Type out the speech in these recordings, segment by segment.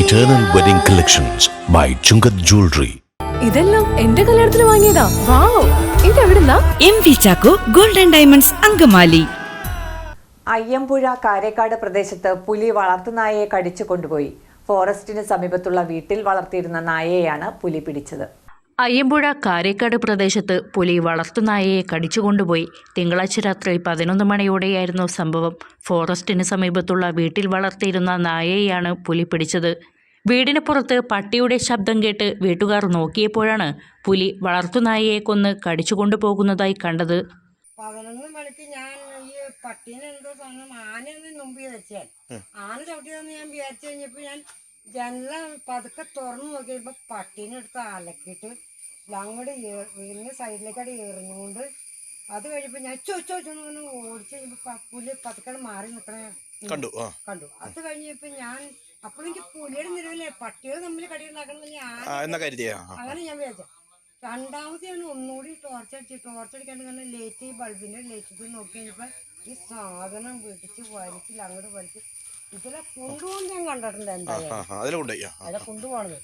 Eternal Wedding Collections by Chungat Jewelry. ഇതെല്ലാം എന്റെ കല്യാണത്തിന് വാങ്ങിയതാ. വാവ്, ഇതെവിടുന്നാ? MV Chacko golden diamonds Angamaly. Ayyampuzha Karekkad പ്രദേശത്ത് പുലി വളർത്തുനായയെ കടിച്ചു കൊണ്ടുപോയി. ഫോറസ്റ്റിന് സമീപത്തുള്ള വീട്ടിൽ വളർത്തിയിരുന്ന നായയെയാണ് പുലി പിടിച്ചത്. അയ്യമ്പുഴ കാരേക്കാട് പ്രദേശത്ത് പുലി വളർത്തുനായയെ കടിച്ചുകൊണ്ടുപോയി. തിങ്കളാഴ്ച രാത്രി 11 മണിയോടെയായിരുന്നു സംഭവം. ഫോറസ്റ്റിന് സമീപത്തുള്ള വീട്ടിൽ വളർത്തിയിരുന്ന നായയെയാണ് പുലി പിടിച്ചത്. വീടിന് പുറത്ത് പട്ടിയുടെ ശബ്ദം കേട്ട് വീട്ടുകാർ നോക്കിയപ്പോഴാണ് പുലി വളർത്തുനായയെ കൊന്ന് കടിച്ചുകൊണ്ടുപോകുന്നതായി കണ്ടത്. 11 മണിക്ക് ഞാൻ ഈ പട്ടീനെ എന്തോ സാധനം ആനയൊന്നും മുമ്പ് വെച്ചാൽ ആന ചവിട്ടിയതെന്ന് ഞാൻ വിചാരിച്ചു കഴിഞ്ഞപ്പോൾ ഞാൻ ജനല പതുക്കെ തുറന്നു നോക്കിയപ്പോൾ പട്ടീനെ എടുത്ത് അലക്കിയിട്ട് അങ്ങോട്ട് വീടിൻ്റെ സൈഡിലേക്കടി എറിഞ്ഞുകൊണ്ട് അത് കഴിഞ്ഞപ്പോൾ ഞാൻ ചോദിച്ചോന്ന് പറഞ്ഞു ഓടിച്ച് കഴിഞ്ഞപ്പോൾ പുലി പതുക്കെ മാറി നിൽക്കണേ കണ്ടു. അത് കഴിഞ്ഞപ്പോൾ ഞാൻ അപ്പോഴെനിക്ക് പുലിയുടെ നിലവിലെ പട്ടികൾ തമ്മിൽ കടി ഉണ്ടാക്കണമെന്ന് അങ്ങനെ ഞാൻ വിചാരിച്ചു. രണ്ടാമത് ഞാൻ ഒന്നുകൂടി ടോർച്ചടിക്കാണ്ട് തന്നെ ലേറ്റ് ബൾബിൻ്റെ ലേറ്റ് നോക്കി കഴിഞ്ഞപ്പോൾ ഈ സാധനം പിടിച്ച് വലിച്ചില്ല അങ്ങോട്ട് വലിച്ച് ഇതിലെ കൊണ്ടുപോകുന്നത് ഞാൻ കണ്ടിട്ടുണ്ട്. എന്തായാലും കൊണ്ടുപോകണത്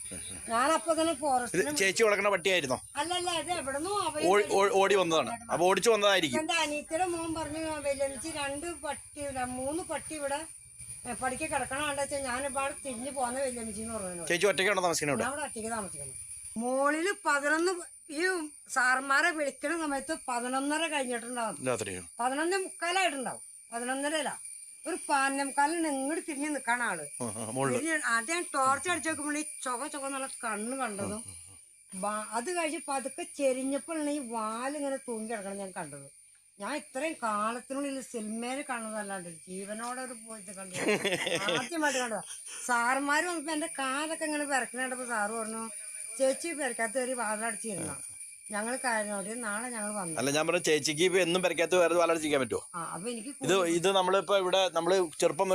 ഞാനപ്പോ തന്നെ ഫോറസ്റ്റ് ചേച്ചി വളർക്കുന്ന പട്ടിയായിരുന്നോ? അല്ലല്ല, ഇത് എവിടെന്നോ ഓടി വന്നതാണ്. അപ്പൊ ഓടിച്ചു വന്നതായിരിക്കും. എന്റെ അനിയത്തിയുടെ മോൻ പറഞ്ഞു വെല്ലമിച്ച് 3 പട്ടി ഇവിടെ പഠിക്ക കിടക്കണം കണ്ടെച്ചാൽ ഞാനിവിടെ തിരിഞ്ഞു പോന്ന വെല്ലമിച്ചെന്ന് പറഞ്ഞു. ചേച്ചി ഒറ്റയ്ക്കാണോ താമസിക്കുന്നത്? ഞാൻ ഇവിടെ ഒറ്റയ്ക്ക് താമസിക്കണം. മോളില് 11 ഈ സാർമാരെ വിളിക്കുന്ന സമയത്ത് 11:30 കഴിഞ്ഞിട്ടുണ്ടാവും. 11:45 11:30 ഒരു 11:45 ഇങ്ങോട്ട് തിരിഞ്ഞ് നിൽക്കണ ആള്. ആദ്യം ടോർച്ച് അടിച്ചു നോക്കുമ്പോൾ ഈ ചൊക നല്ല കണ്ണ് കണ്ടതും അത് കഴിഞ്ഞ് പതുക്കെ ചെരിഞ്ഞപ്പോഴാണ് ഈ വാലിങ്ങനെ തൂങ്ങി കിടക്കണം ഞാൻ കണ്ടത്. ഞാൻ ഇത്രയും കാലത്തിനുള്ളിൽ സിനിമയിൽ കാണുന്നതല്ലാണ്ട് ജീവനോടൊരു പോയിട്ട് കണ്ടു ആദ്യമായിട്ട് കണ്ടതാ. സാറുമാര് വന്നപ്പോ എന്റെ കാലൊക്കെ ഇങ്ങനെ വിറക്കണേണ്ടപ്പോ സാറ് പറഞ്ഞു ചേച്ചി പെരക്കാത്ത കയറി വാതിലടച്ചിരുന്ന ഞങ്ങൾ കാര്യനോട് നാളെ ഞങ്ങൾ വന്നു. അല്ല, ഞാൻ പറഞ്ഞു ചേച്ചിക്ക് ഇപ്പൊ എന്നും പെരക്കാത്ത വേറെ വാലടിച്ചിരിക്കാൻ പറ്റുമോ? അപ്പൊ എനിക്ക് ഇത് നമ്മളിപ്പോ ഇവിടെ നമ്മള് ചെറുപ്പം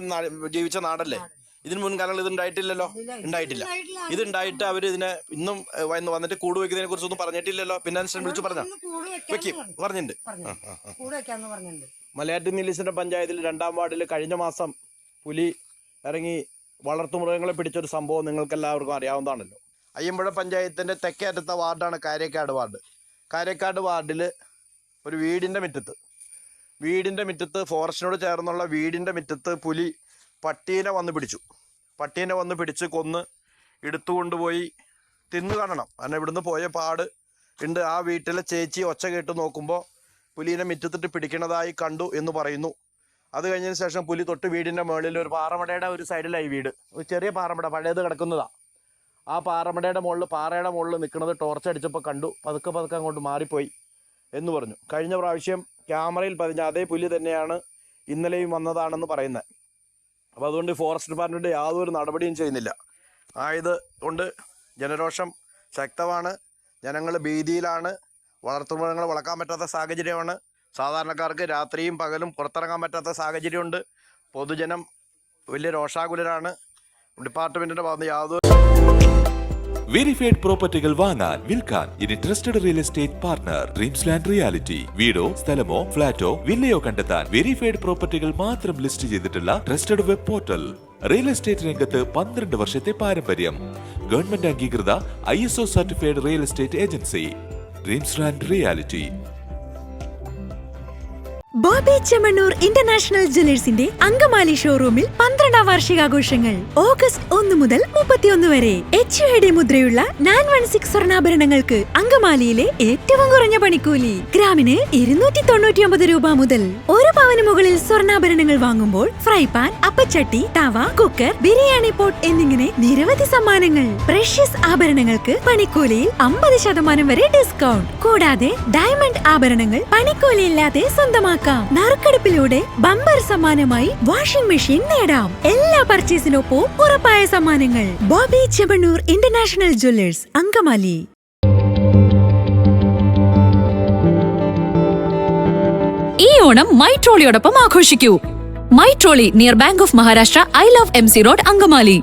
ജീവിച്ച നാടല്ലേ? ഇതിന് മുൻകാലങ്ങൾ ഇത് ഉണ്ടായിട്ടില്ലല്ലോ. ഉണ്ടായിട്ടില്ല. ഇത് ഉണ്ടായിട്ട് അവര് ഇതിനെ ഇന്നും വന്നിട്ട് കൂട് വെക്കുന്നതിനെ കുറിച്ചൊന്നും പറഞ്ഞിട്ടില്ലല്ലോ. പിന്നെ വിളിച്ചു പറഞ്ഞിട്ടുണ്ട്. മലയാറ്റൂർ മില്ലിസിന്റെ പഞ്ചായത്തിൽ 2-ാം വാർഡിൽ കഴിഞ്ഞ മാസം പുലി ഇറങ്ങി വളർത്തുമൃഗങ്ങളെ പിടിച്ചൊരു സംഭവം നിങ്ങൾക്ക് എല്ലാവർക്കും അറിയാവുന്നതാണല്ലോ. അയ്യമ്പുഴ പഞ്ചായത്തിന്റെ തെക്കേറ്റത്തെ വാർഡാണ് കാരേക്കാട് വാർഡ്. കാരേക്കാട് വാർഡിൽ ഒരു വീടിന്റെ മുറ്റത്ത് ഫോറസ്റ്റിനോട് ചേർന്നുള്ള വീടിന്റെ മുറ്റത്ത് പുലി പട്ടീനെ വന്ന് പിടിച്ച് കൊന്ന് എടുത്തുകൊണ്ടുപോയി തിന്നു കാണണം. കാരണം ഇവിടുന്ന് പോയ പാട് ഉണ്ട്. ആ വീട്ടിലെ ചേച്ചി ഒച്ച കേട്ട് നോക്കുമ്പോൾ പുലിനെ മുറ്റത്തിട്ട് പിടിക്കണതായി കണ്ടു എന്ന് പറയുന്നു. അത് കഴിഞ്ഞതിന് ശേഷം പുലി തൊട്ട് വീടിൻ്റെ മുകളിൽ ഒരു പാറമടയുടെ ഒരു സൈഡിലായി വീട്, ഒരു ചെറിയ പാറമട പഴയത് കിടക്കുന്നതാണ്. ആ പാറയുടെ മുകളിൽ നിൽക്കുന്നത് ടോർച്ച് അടിച്ചപ്പോൾ കണ്ടു. പതുക്കെ അങ്ങോട്ട് മാറിപ്പോയി എന്ന് പറഞ്ഞു. കഴിഞ്ഞ പ്രാവശ്യം ക്യാമറയിൽ പതിഞ്ഞ അതേ പുലി തന്നെയാണ് ഇന്നലെയും വന്നതാണെന്ന് പറയുന്നത്. അപ്പോൾ അതുകൊണ്ട് ഫോറസ്റ്റ് ഡിപ്പാർട്ട്മെൻറ്റ് യാതൊരു നടപടിയും ചെയ്യുന്നില്ല. ആയത് കൊണ്ട് ജനരോഷം ശക്തമാണ്. ജനങ്ങൾ ഭീതിയിലാണ്. വളർത്തുമൃഗങ്ങളെ വളർത്താൻ പറ്റാത്ത സാഹചര്യമാണ്. സാധാരണക്കാർക്ക് രാത്രിയും പകലും പുറത്തിറങ്ങാൻ പറ്റാത്ത സാഹചര്യമുണ്ട്. പൊതുജനം വലിയ രോഷാകുലരാണ്. ഡിപ്പാർട്ട്മെൻറ്റിൻ്റെ ഭാഗത്ത് യാതൊരു വെരിഫൈഡ് പ്രോപ്പർട്ടികൾ വാങ്ങാൻ വിൽക്കാൻ ഇനി trusted real estate partner dreams land reality. വീടോ സ്ഥലമോ ഫ്ലാറ്റോ വില്ലയോ കണ്ടെത്താൻ വെരിഫൈഡ് പ്രോപ്പർട്ടികൾ മാത്രം ലിസ്റ്റ് ചെയ്തിട്ടുള്ള trusted web portal. Real estate രംഗത്ത് 12 വർഷത്തെ പാരമ്പര്യം. ഗവൺമെന്റ് അംഗീകൃത ISO certified real estate agency. Dreams land reality. Bobby Chemmanur international ജ്വല്ലേഴ്സിന്റെ അങ്കമാലി ഷോറൂമിൽ 12ാം വാർഷികാഘോഷങ്ങൾ ഓഗസ്റ്റ് 1 മുതൽ 31 വരെ. HUID മുദ്രയുള്ള 916 സ്വർണ്ണാഭരണങ്ങൾക്ക് അങ്കമാലിയിലെ ഏറ്റവും കുറഞ്ഞ പണിക്കൂലി. ഗ്രാമിന് 299 രൂപ മുതൽ. 1 പവന് മുകളിൽ സ്വർണ്ണാഭരണങ്ങൾ വാങ്ങുമ്പോൾ ഫ്രൈ പാൻ, അപ്പച്ചട്ടി, തവ, കുക്കർ, ബിരിയാണി പോട്ട് എന്നിങ്ങനെ നിരവധി സമ്മാനങ്ങൾ. പ്രഷ്യസ് ആഭരണങ്ങൾക്ക് പണിക്കൂലിയിൽ 50% വരെ ഡിസ്കൗണ്ട്. കൂടാതെ ഡയമണ്ട് ആഭരണങ്ങൾ പണിക്കൂലിയില്ലാതെ സ്വന്തമാക്കാം. നറുക്കെടുപ്പിലൂടെ ബമ്പർ സമ്മാനമായി വാഷിംഗ് മെഷീൻ നേടാം. എല്ലാ പർച്ചേസിനൊപ്പം ഉറപ്പായ സമ്മാനങ്ങൾ. Bobby Chemmanur international jewellers, Angamaly. ഈ ഓണം മൈട്രോളിയോടൊപ്പം ആഘോഷിക്കൂ. Mytrolley near bank of Maharashtra, I Love MC road, Angamaly.